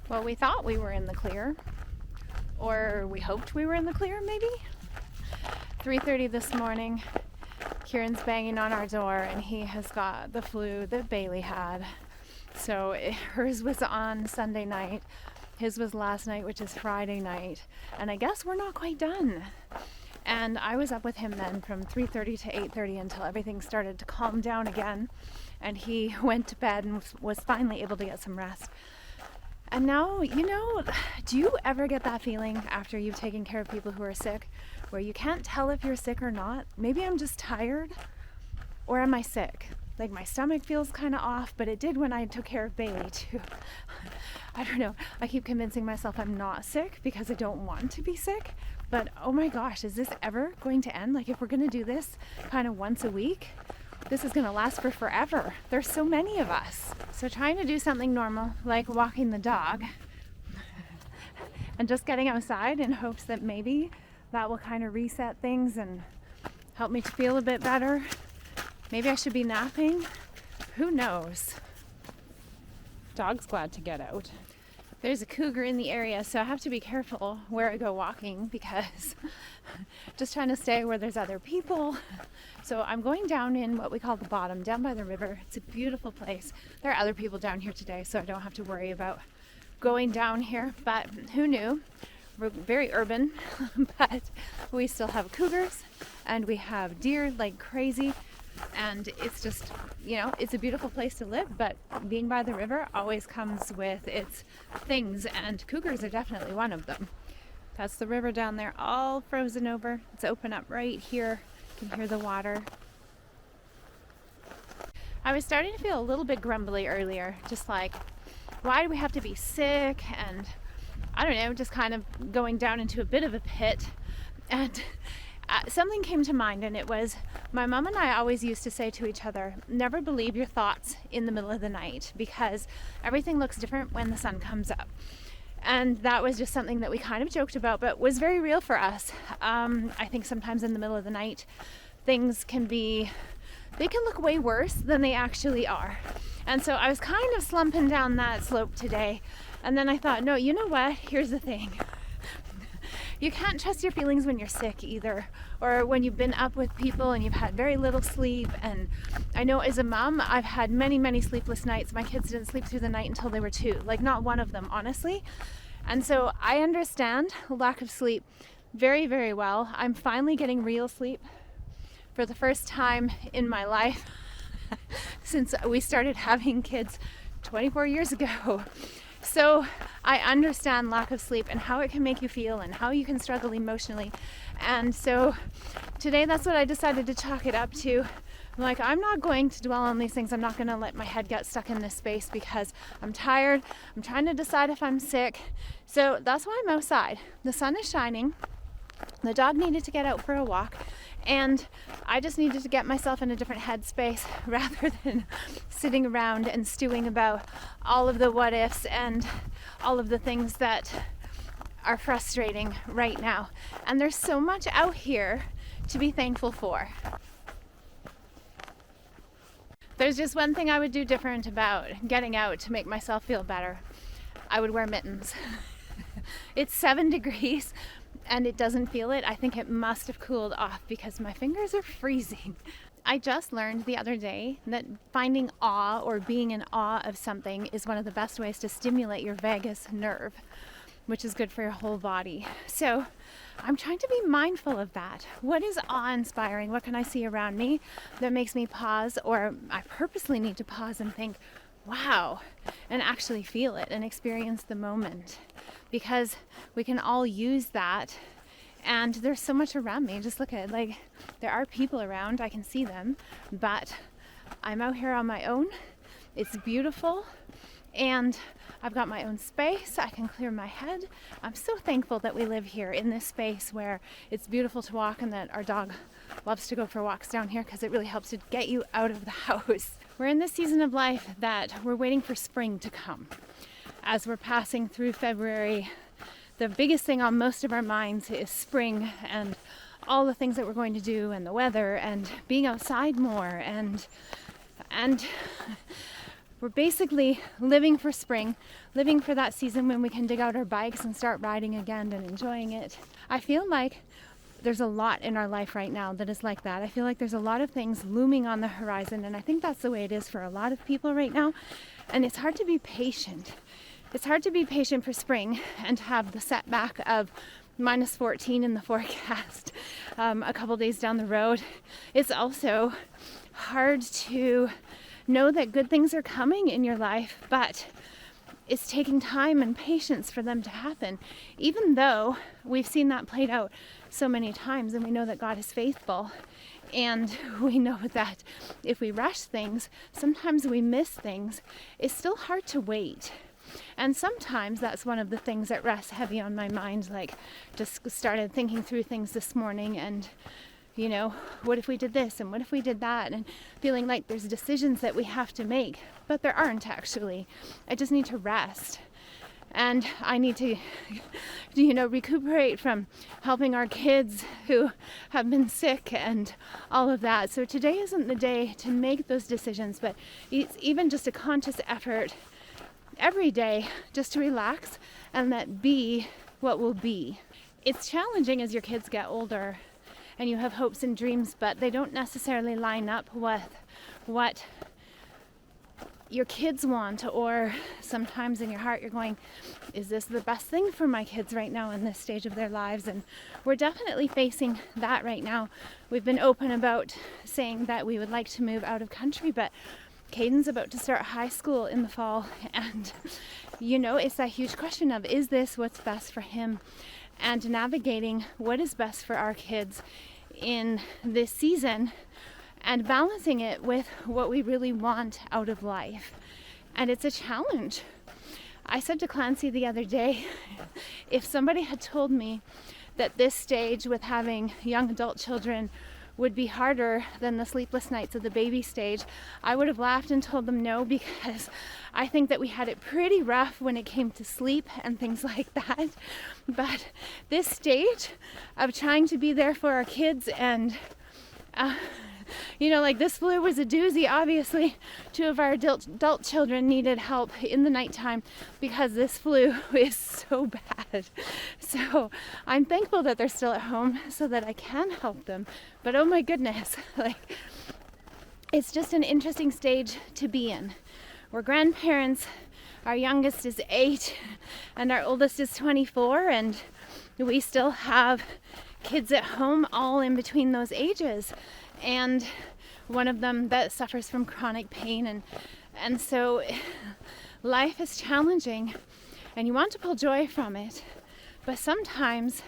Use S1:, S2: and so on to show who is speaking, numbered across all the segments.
S1: Well, we thought we were in the clear, or we hoped we were in the clear, maybe. 3:30 this morning, Kieran's banging on our door, and he has got the flu that Bailey had. So hers was on Sunday night, his was last night, which is Friday night, and I guess we're not quite done. And I was up with him then from 3:30 to 8:30 until everything started to calm down again, and he went to bed and was finally able to get some rest. And now, do you ever get that feeling after you've taken care of people who are sick, where you can't tell if you're sick or not? Maybe I'm just tired, or am I sick? Like, my stomach feels kind of off, but it did when I took care of Bailey too. I don't know. I keep convincing myself I'm not sick because I don't want to be sick. But oh my gosh, is this ever going to end? Like, if we're going to do this kind of once a week, this is going to last for forever. There's so many of us. So trying to do something normal, like walking the dog, and just getting outside in hopes that maybe that will kind of reset things and help me to feel a bit better. Maybe I should be napping. Who knows? Dog's glad to get out. There's a cougar in the area, so I have to be careful where I go walking because just trying to stay where there's other people. So I'm going down in what we call the bottom, down by the river. It's a beautiful place. There are other people down here today, so I don't have to worry about going down here, but who knew? We're very urban, but we still have cougars and we have deer like crazy. And it's just, it's a beautiful place to live, but being by the river always comes with its things, and cougars are definitely one of them. That's the river down there, all frozen over. It's open up right here. You can hear the water. I was starting to feel a little bit grumbly earlier, just like, why do we have to be sick? And I don't know, just kind of going down into a bit of a pit. And something came to mind, and it was my mom and I always used to say to each other, never believe your thoughts in the middle of the night because everything looks different when the sun comes up. And that was just something that we kind of joked about, but was very real for us. I think sometimes in the middle of the night, things they can look way worse than they actually are. And so I was kind of slumping down that slope today. And then I thought, no, you know what? Here's the thing. You can't trust your feelings when you're sick either, or when you've been up with people and you've had very little sleep. And I know as a mom, I've had many, many sleepless nights. My kids didn't sleep through the night until they were 2, like not one of them, honestly. And so I understand lack of sleep very, very well. I'm finally getting real sleep for the first time in my life since we started having kids 24 years ago. So I understand lack of sleep and how it can make you feel and how you can struggle emotionally. And so today that's what I decided to chalk it up to. I'm not going to dwell on these things. I'm not going to let my head get stuck in this space because I'm tired. I'm trying to decide if I'm sick. So that's why I'm outside. The sun is shining. The dog needed to get out for a walk. And I just needed to get myself in a different headspace rather than sitting around and stewing about all of the what ifs and all of the things that are frustrating right now. And there's so much out here to be thankful for. There's just one thing I would do different about getting out to make myself feel better. I would wear mittens. It's 7 degrees. And it doesn't feel it. I think it must have cooled off because my fingers are freezing. I just learned the other day that finding awe or being in awe of something is one of the best ways to stimulate your vagus nerve, which is good for your whole body. So I'm trying to be mindful of that. What is awe-inspiring? What can I see around me that makes me pause, or I purposely need to pause and think, wow, and actually feel it and experience the moment, because we can all use that. And there's so much around me. Just look at it, there are people around, I can see them, but I'm out here on my own. It's beautiful, and I've got my own space. I can clear my head. I'm so thankful that we live here in this space where it's beautiful to walk, and that our dog loves to go for walks down here because it really helps to get you out of the house. We're in this season of life that we're waiting for spring to come. As we're passing through February, the biggest thing on most of our minds is spring and all the things that we're going to do, and the weather, and being outside more, and We're basically living for spring, living for that season when we can dig out our bikes and start riding again and enjoying it. I feel like there's a lot in our life right now that is like that. I feel like there's a lot of things looming on the horizon, and I think that's the way it is for a lot of people right now. And it's hard to be patient. It's hard to be patient for spring and to have the setback of minus 14 in the forecast a couple days down the road. It's also hard to know that good things are coming in your life, but it's taking time and patience for them to happen, even though we've seen that played out so many times, and we know that God is faithful, and we know that if we rush things, sometimes we miss things. It's still hard to wait. And sometimes that's one of the things that rests heavy on my mind. Like, just started thinking through things this morning, and what if we did this and what if we did that, and feeling like there's decisions that we have to make, but there aren't actually. I just need to rest, and I need to recuperate from helping our kids who have been sick and all of that. So today isn't the day to make those decisions, but it's even just a conscious effort every day just to relax and let be what will be. It's challenging as your kids get older and you have hopes and dreams, but they don't necessarily line up with what your kids want, or sometimes in your heart you're going, is this the best thing for my kids right now in this stage of their lives? And we're definitely facing that right now. We've been open about saying that we would like to move out of country, but Caden's about to start high school in the fall, and it's that huge question of, is this what's best for him? And navigating what is best for our kids in this season and balancing it with what we really want out of life. And it's a challenge. I said to Clancy the other day, if somebody had told me that this stage with having young adult children would be harder than the sleepless nights of the baby stage, I would have laughed and told them no, because I think that we had it pretty rough when it came to sleep and things like that. But this stage of trying to be there for our kids and this flu was a doozy. Obviously, 2 of our adult children needed help in the nighttime because this flu is so bad. So I'm thankful that they're still at home so that I can help them. But oh my goodness, it's just an interesting stage to be in. We're grandparents. Our youngest is 8 and our oldest is 24, and we still have kids at home all in between those ages, and one of them that suffers from chronic pain, and so life is challenging and you want to pull joy from it, but sometimes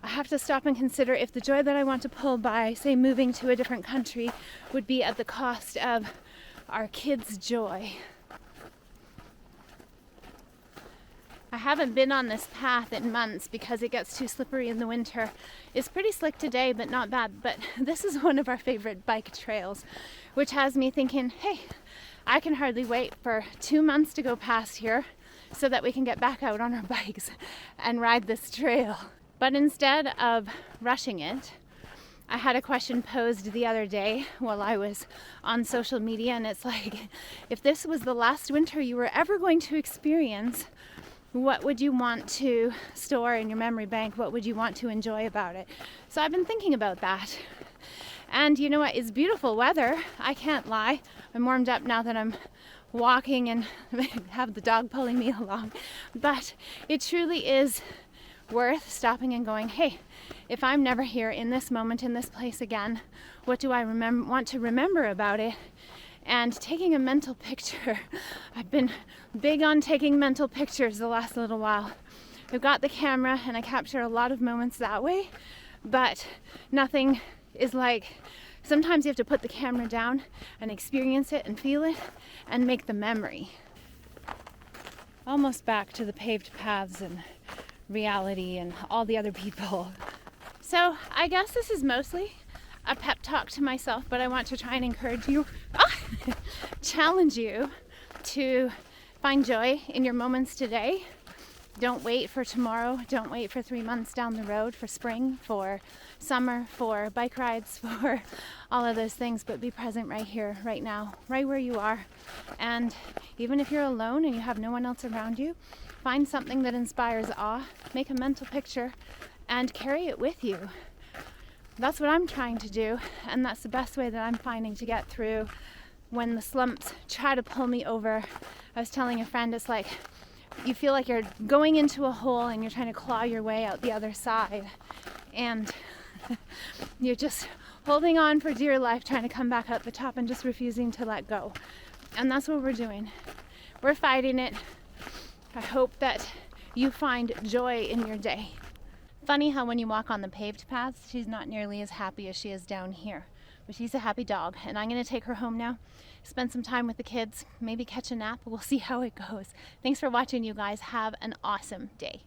S1: I have to stop and consider if the joy that I want to pull by, say, moving to a different country would be at the cost of our kids' joy. I haven't been on this path in months because it gets too slippery in the winter. It's pretty slick today, but not bad. But this is one of our favorite bike trails, which has me thinking, hey, I can hardly wait for 2 months to go past here so that we can get back out on our bikes and ride this trail. But instead of rushing it, I had a question posed the other day while I was on social media, and it's like, if this was the last winter you were ever going to experience, what would you want to store in your memory bank? What would you want to enjoy about it? So I've been thinking about that. And you know what? It's beautiful weather. I can't lie. I'm warmed up now that I'm walking and have the dog pulling me along. But it truly is worth stopping and going, hey, if I'm never here in this moment, in this place again, what do I want to remember about it? And taking a mental picture. I've been big on taking mental pictures the last little while. I've got the camera and I capture a lot of moments that way, but nothing is like, sometimes you have to put the camera down and experience it and feel it and make the memory. Almost back to the paved paths and reality and all the other people. So I guess this is mostly a pep talk to myself, but I want to try and encourage you, challenge you to find joy in your moments today. Don't wait for tomorrow. Don't wait for 3 months down the road, for spring, for summer, for bike rides, for all of those things, but be present right here, right now, right where you are. And even if you're alone and you have no one else around you, find something that inspires awe, make a mental picture, and carry it with you. That's what I'm trying to do, and that's the best way that I'm finding to get through when the slumps try to pull me over. I was telling a friend, it's like you feel like you're going into a hole and you're trying to claw your way out the other side, and you're just holding on for dear life, trying to come back out the top and just refusing to let go. And that's what we're doing. We're fighting it. I hope that you find joy in your day. Funny how when you walk on the paved paths, she's not nearly as happy as she is down here. But she's a happy dog, and I'm going to take her home now, spend some time with the kids, maybe catch a nap. We'll see how it goes. Thanks for watching, you guys. Have an awesome day.